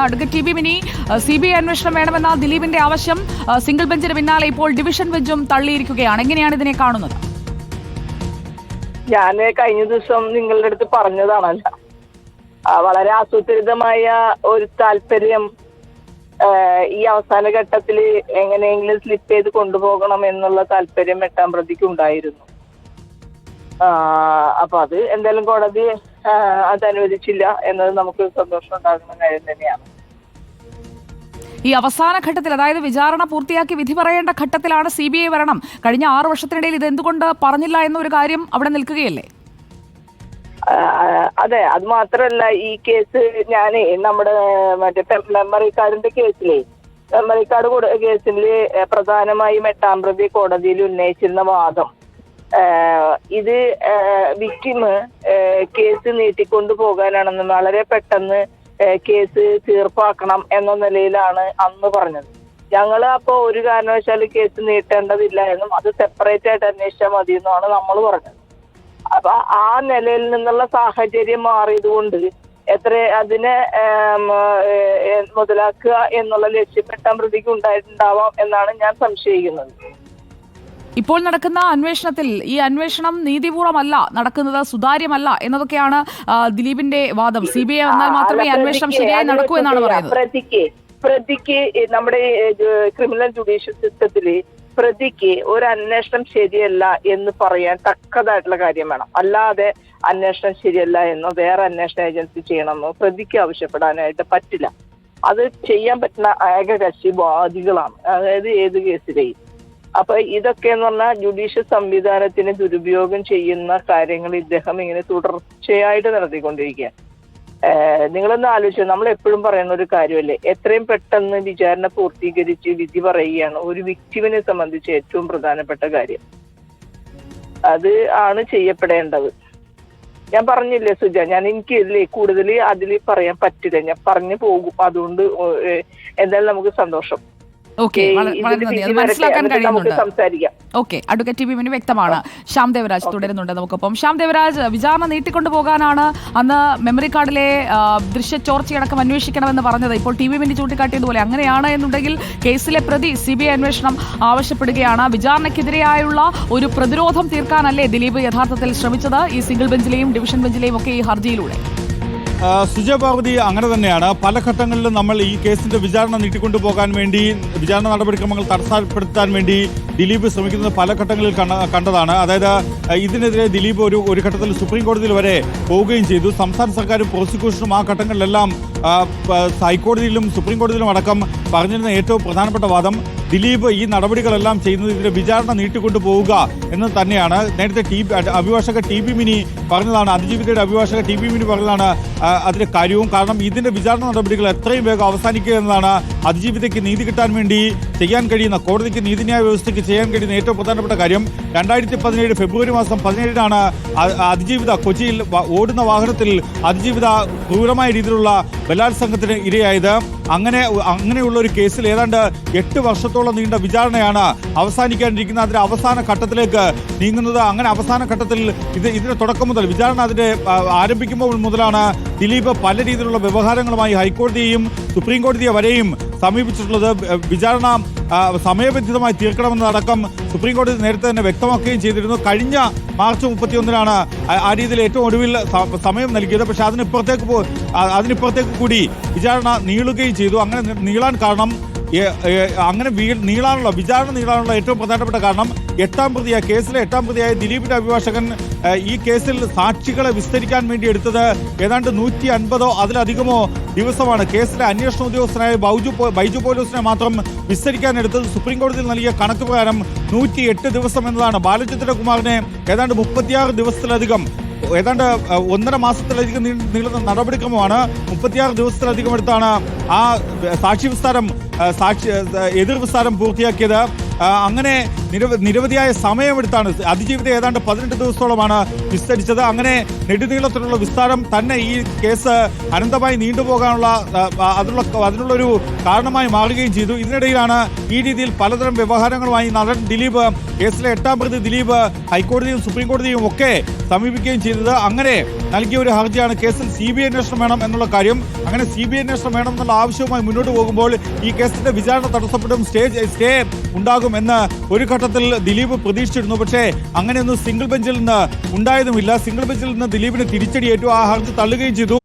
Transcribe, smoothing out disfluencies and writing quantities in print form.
Advocate T B mini, CBI അന്വേഷണം വേണമെന്ന ദിലീപിന്റെ ആവശ്യം സിംഗിൾ ബെഞ്ചിന് പിന്നാലെ ഇപ്പോൾ ഡിവിഷൻ ബെഞ്ചും തള്ളിയിരിക്കുകയാണ്. എങ്ങനെയാണ് ഇതിനെ കാണുന്നത്? ഞാൻ കഴിഞ്ഞ ദിവസം നിങ്ങളുടെ അടുത്ത് പറഞ്ഞതാണല്ലോ, വളരെ ആസൂത്രിതമായ ഒരു താല്പര്യം ഈ അവസാന ഘട്ടത്തിൽ എങ്ങനെയെങ്കിലും സ്ലിപ്പ് ചെയ്ത് കൊണ്ടുപോകണം എന്നുള്ള താല്പര്യം എട്ടാം പ്രതിക്ക് ഉണ്ടായിരുന്നു. അപ്പൊ അത് എന്തായാലും കോടതി അത് അനുവദിച്ചില്ല എന്നത് നമുക്ക് സന്തോഷം ഉണ്ടാകുന്ന കാര്യം തന്നെയാണ്. ഈ അവസാന ഘട്ടത്തിൽ, അതായത് വിചാരണ പൂർത്തിയാക്കി വിധി പറയേണ്ട ഘട്ടത്തിലാണ് CBI വരണം. കഴിഞ്ഞ 6 വർഷത്തിനിടയിൽ ഇത് എന്തുകൊണ്ട് പറഞ്ഞില്ല എന്നൊരു കാര്യം അവിടെ നിൽക്കുകയല്ലേ? അതെ, അത് മാത്രല്ല ഈ കേസ് ഞാനേ നമ്മുടെ മറ്റേ മെമ്മറി കാർഡിന്റെ കേസിലെ മെമ്മറി കാർഡ് കേസിൽ പ്രധാനമായും എട്ടാം പ്രതി കോടതിയിൽ ഉന്നയിച്ചിരുന്ന വാദം ഇത് വിക്ടിം കേസ് നീട്ടിക്കൊണ്ടു പോകാനാണെന്ന്, വളരെ പെട്ടെന്ന് കേസ് തീർപ്പാക്കണം എന്ന നിലയിലാണ് അന്ന് പറഞ്ഞത്. ഞങ്ങൾ അപ്പോൾ ഒരു കാരണവശാലും കേസ് നീട്ടേണ്ടതില്ല എന്നും അത് സെപ്പറേറ്റ് ആയിട്ട് അന്വേഷിച്ചാൽ മതി എന്നുമാണ് നമ്മൾ പറഞ്ഞത്. അപ്പൊ ആ നിലയിൽ നിന്നുള്ള സാഹചര്യം മാറിയത് കൊണ്ട് അതിനെ മുതലാക്കുക എന്നുള്ള ലക്ഷ്യം എട്ടാം പ്രതിക്ക് ഉണ്ടായിട്ടുണ്ടാവാം എന്നാണ് ഞാൻ സംശയിക്കുന്നത്. ഇപ്പോൾ നടക്കുന്ന അന്വേഷണത്തിൽ ഈ അന്വേഷണം നീതിപൂർവമല്ല നടക്കുന്നത്, സുതാര്യമല്ല എന്നതൊക്കെയാണ് ദിലീപിന്റെ വാദം. CBI വന്നാൽ മാത്രമേ അന്വേഷണം ശരിയായി നടക്കൂ എന്നാണ് പറയുന്നത്. പ്രതിക്ക് നമ്മുടെ ക്രിമിനൽ ജുഡീഷ്യൽ സിസ്റ്റത്തില് പ്രതിക്ക് ഒരു അന്വേഷണം ശരിയല്ല എന്ന് പറയാൻ തക്കതായിട്ടുള്ള കാര്യം വേണം. അല്ലാതെ അന്വേഷണം ശരിയല്ല എന്നോ വേറെ അന്വേഷണ ഏജൻസി ചെയ്യണമെന്നോ പ്രതിക്ക് ആവശ്യപ്പെടാനായിട്ട് പറ്റില്ല. അത് ചെയ്യാൻ പറ്റുന്ന ഏക കക്ഷി വാദികളാണ്, അതായത് ഏത് കേസിലെയും. അപ്പൊ ഇതൊക്കെ എന്ന് പറഞ്ഞാൽ ജുഡീഷ്യൽ സംവിധാനത്തിന് ദുരുപയോഗം ചെയ്യുന്ന കാര്യങ്ങൾ ഇദ്ദേഹം ഇങ്ങനെ തുടർച്ചയായിട്ട് നടത്തിക്കൊണ്ടിരിക്കുക. നിങ്ങളൊന്ന് ആലോചിച്ചു, നമ്മൾ എപ്പോഴും പറയുന്ന ഒരു കാര്യമല്ലേ, എത്രയും പെട്ടെന്ന് വിചാരണ പൂർത്തീകരിച്ച് വിധി പറയുകയാണ് ഒരു വിക്ടിമിനെ സംബന്ധിച്ച് ഏറ്റവും പ്രധാനപ്പെട്ട കാര്യം. അത് ആണ് ചെയ്യപ്പെടേണ്ടത്. ഞാൻ പറഞ്ഞില്ലേ സുജ, എനിക്ക് കൂടുതൽ അതിൽ പറയാൻ പറ്റില്ല, ഞാൻ പറഞ്ഞു പോകും. അതുകൊണ്ട് എന്തായാലും നമുക്ക് സന്തോഷം. മനസ്സിലാക്കാൻ കഴിയുന്നുണ്ട്. അഡ്വക്കേറ്റ് ടി ബി മിനി വ്യക്തമാണ്. ശ്യാം ദേവരാജ് തുടരുന്നുണ്ട് നമുക്കൊപ്പം. ശ്യാം ദേവരാജ്, വിചാരണ നീട്ടിക്കൊണ്ടു പോകാനാണ് അന്ന് മെമ്മറി കാർഡിലെ ദൃശ്യ ചോർച്ചയടക്കം അന്വേഷിക്കണമെന്ന് പറഞ്ഞത്. ഇപ്പോൾ ടി ബി മിനി ചൂണ്ടിക്കാട്ടിയതുപോലെ അങ്ങനെയാണ് എന്നുണ്ടെങ്കിൽ കേസിലെ പ്രതി CBI അന്വേഷണം ആവശ്യപ്പെടുകയാണ്. വിചാരണയ്ക്കെതിരെയായുള്ള ഒരു പ്രതിരോധം തീർക്കാനല്ലേ ദിലീപ് യഥാർത്ഥത്തിൽ ശ്രമിച്ചത് ഈ സിംഗിൾ ബെഞ്ചിലെയും ഡിവിഷൻ ബെഞ്ചിലെയും ഒക്കെ ഈ ഹർജിയിലൂടെ? സുജയ പാർവതി, അങ്ങനെ തന്നെയാണ്. പല ഘട്ടങ്ങളിലും നമ്മൾ ഈ കേസിന്റെ വിചാരണ നീട്ടിക്കൊണ്ടു പോകാൻ വേണ്ടി, വിചാരണ നടപടിക്രമങ്ങൾ തടസ്സപ്പെടുത്താൻ വേണ്ടി ദിലീപ് ശ്രമിക്കുന്നത് പല ഘട്ടങ്ങളിൽ കണ്ടതാണ്. അതായത് ഇതിനെതിരെ ദിലീപ് ഒരു ഘട്ടത്തിൽ സുപ്രീം കോടതിയിൽ വരെ പോവുകയും ചെയ്തു. സംസ്ഥാന സർക്കാരും പ്രോസിക്യൂഷനും ആ ഘട്ടങ്ങളിലെല്ലാം ഹൈക്കോടതിയിലും സുപ്രീം കോടതിയിലും അടക്കം പറഞ്ഞിരുന്ന ഏറ്റവും പ്രധാനപ്പെട്ട വാദം ദിലീപ് ഈ നടപടികളെല്ലാം ചെയ്യുന്നത് ഇതിന്റെ വിചാരണ നീട്ടിക്കൊണ്ടു പോവുക എന്ന് തന്നെയാണ്. നേരത്തെ അഭിഭാഷക ടി ബി മിനി പറഞ്ഞതാണ്, അതിജീവിതയുടെ അഭിഭാഷക ടി ബി മിനി പറഞ്ഞതാണ് അതിന്റെ കാര്യവും. കാരണം ഇതിന്റെ വിചാരണ നടപടികൾ എത്രയും വേഗം അവസാനിക്കുക എന്നതാണ് അതിജീവിതയ്ക്ക് നീതി കിട്ടാൻ വേണ്ടി ചെയ്യാൻ കഴിയുന്ന, കോടതിക്ക് നീതിന്യായ വ്യവസ്ഥയ്ക്ക് ചെയ്യാൻ കഴിയുന്ന ഏറ്റവും പ്രധാനപ്പെട്ട കാര്യം. 2017 ഫെബ്രുവരി മാസം 17 അതിജീവിത കൊച്ചിയിൽ ഓടുന്ന വാഹനത്തിൽ അതിജീവിത ക്രൂരമായ രീതിയിലുള്ള ബലാത്സംഗത്തിന് ഇരയായത്. അങ്ങനെയുള്ള ഒരു കേസിൽ ഏതാണ്ട് 8 വർഷത്തോളം നീണ്ട വിചാരണയാണ് അവസാനിക്കാനിരിക്കുന്നത്. അതിന്റെ അവസാന ഘട്ടത്തിലേക്ക് നീങ്ങുന്നത്. അങ്ങനെ അവസാന ഘട്ടത്തിൽ ഇതിന്റെ തുടക്കം മുതൽ, വിചാരണ അതിന്റെ ആരംഭിക്കുമ്പോൾ മുതലാണ് ദിലീപ് പല രീതിയിലുള്ള വ്യവഹാരങ്ങളുമായി ഹൈക്കോടതിയെയും സുപ്രീം കോടതിയെ വരെയും സമീപിച്ചിട്ടുള്ളത്. വിചാരണ സമയബന്ധിതമായി തീർക്കണമെന്നതടക്കം സുപ്രീം കോടതി നേരത്തെ തന്നെ വ്യക്തമാക്കുകയും ചെയ്തിരുന്നു. കഴിഞ്ഞ മാർച്ച് 31 ആ രീതിയിൽ ഏറ്റവും ഒടുവിൽ സമയം നൽകിയത്. പക്ഷെ അതിനിപ്പുറത്തേക്ക് കൂടി വിചാരണ നീളുകയും ചെയ്തു. അങ്ങനെ നീളാൻ കാരണം, അങ്ങനെ വിചാരണ നീളാനുള്ള ഏറ്റവും പ്രധാനപ്പെട്ട കാരണം കേസിലെ 8ാം പ്രതിയായ ദിലീപിന്റെ അഭിഭാഷകൻ ഈ കേസിൽ സാക്ഷികളെ വിസ്തരിക്കാൻ വേണ്ടി എടുത്തത് ഏതാണ്ട് 150 അതിലധികമോ ദിവസമാണ്. കേസിലെ അന്വേഷണ ഉദ്യോഗസ്ഥനായ ബൈജു പോലീസിനെ മാത്രം വിസ്തരിക്കാൻ എടുത്തത് സുപ്രീം കോടതിയിൽ നൽകിയ കണക്ക് പ്രകാരം 108 ദിവസം എന്നതാണ്. ബാലചന്ദ്ര കുമാറിനെ ഏതാണ്ട് 36 ദിവസത്തിലധികം, ഏതാണ്ട് 1.5 മാസത്തിലധികം നീളുന്ന നടപടിക്രമമാണ്. 36 ദിവസത്തിലധികം എടുത്താണ് ആ എതിർ വിസ്താരം പൂർത്തിയാക്കിയത്. അങ്ങനെ നിരവധിയായ സമയമെടുത്താണ് അതിജീവിത ഏതാണ്ട് 18 ദിവസത്തോളമാണ് വിസ്തരിച്ചത്. അങ്ങനെ നെടുനീളത്തിലുള്ള വിസ്താരം തന്നെ ഈ കേസ് അനന്തമായി നീണ്ടുപോകാനുള്ള അതിനുള്ളൊരു കാരണമായി മാറുകയും ചെയ്തു. ഇതിനിടയിലാണ് ഈ രീതിയിൽ പലതരം വ്യവഹാരങ്ങളുമായി നടൻ ദിലീപ്, കേസിലെ 8ാം പ്രതി ദിലീപ് ഹൈക്കോടതിയും സുപ്രീം കോടതിയും ഒക്കെ സമീപിക്കുകയും ചെയ്തത്. അങ്ങനെ നൽകിയ ഒരു ഹർജിയാണ് കേസിൽ CBI അന്വേഷണം വേണം എന്നുള്ള കാര്യം. അങ്ങനെ CBI അന്വേഷണം വേണം എന്നുള്ള ആവശ്യവുമായി മുന്നോട്ട് പോകുമ്പോൾ ഈ കേസിന്റെ വിചാരണ തടസ്സപ്പെടും, സ്റ്റേ ഉണ്ടാകും എന്ന് ഒരു ഘട്ടത്തിൽ ദിലീപ് പ്രതീക്ഷിച്ചിരുന്നു. പക്ഷേ അങ്ങനെയൊന്നും സിംഗിൾ ബെഞ്ചിൽ നിന്ന് ഉണ്ടായതുമില്ല. സിംഗിൾ ബെഞ്ചിൽ നിന്ന് ദിലീപിന് തിരിച്ചടിയേറ്റു, ആ ഹർജി തള്ളുകയും ചെയ്തു.